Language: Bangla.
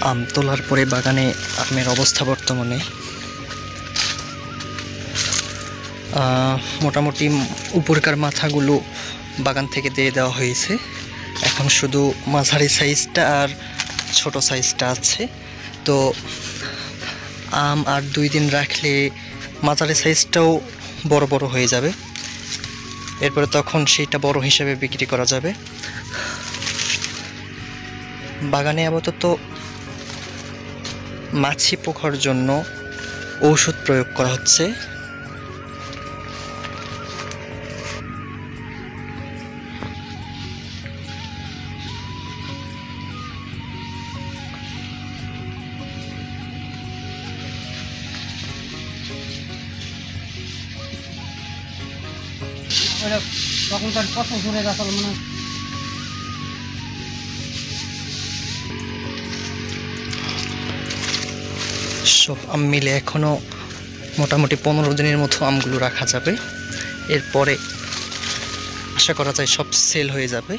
আম তোলার পরে বাগানে আমের অবস্থা বর্তমানে মোটামুটি উপরকার মাথাগুলো বাগান থেকে দিয়ে দেওয়া হয়েছে। এখন শুধু মাঝারি সাইজটা আর ছোট সাইজটা আছে। তো আম আর 2 দিন রাখলে মাঝারি সাইজটাও বড় বড় হয়ে যাবে, এরপরে তখন সেইটা বড় হিসেবে বিক্রি করা যাবে। বাগানে আপাতত মাছি পোকার জন্য ঔষধ প্রয়োগ করা হচ্ছে। তখনকার কত জোরে গাছ মানে সব আম মিলে এখনও মোটামুটি 15 দিনের মতো আমগুলো রাখা যাবে। এরপরে আশা করা যায় সব সেল হয়ে যাবে।